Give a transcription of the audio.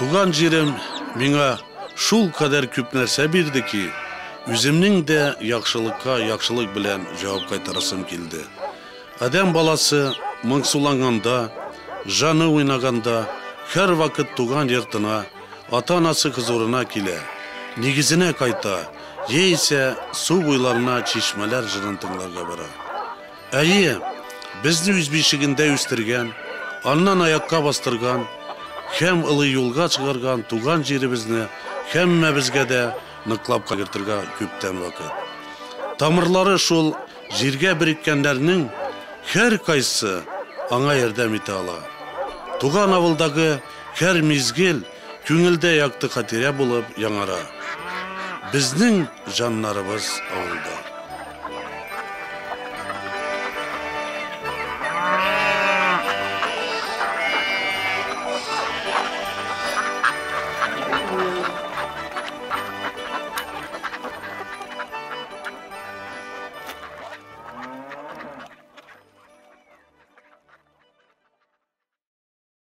Туган жерім миңа шул кадәр күп нәрсә бирде ки, үземнең дә яхшылыкка яхшылык белән җавап кайтарасым килде. Адәм баласы моңсуланганда, жаны уйнаганда, һәр вакыт туган йортына, ата-анасы хузурына килә, нигезенә кайта, яисә су буйларына чишмәләр җырын тыңларга бара. Әйе, безне үз бишегендә үстергән, аннан аякка бастырган, һәм ылы юлга чыгарган туган җиребезне һәммәбезгә дә ныклап кайтырга күптән вакыт. Тамырлары шул җиргә береккәннәрнең һәр кайсы аңа ярдәм итә ала. Туган авылдагы һәр мизгел күңелдә якты хатирә булып яңара. Безнең җаннарыбыз авылда.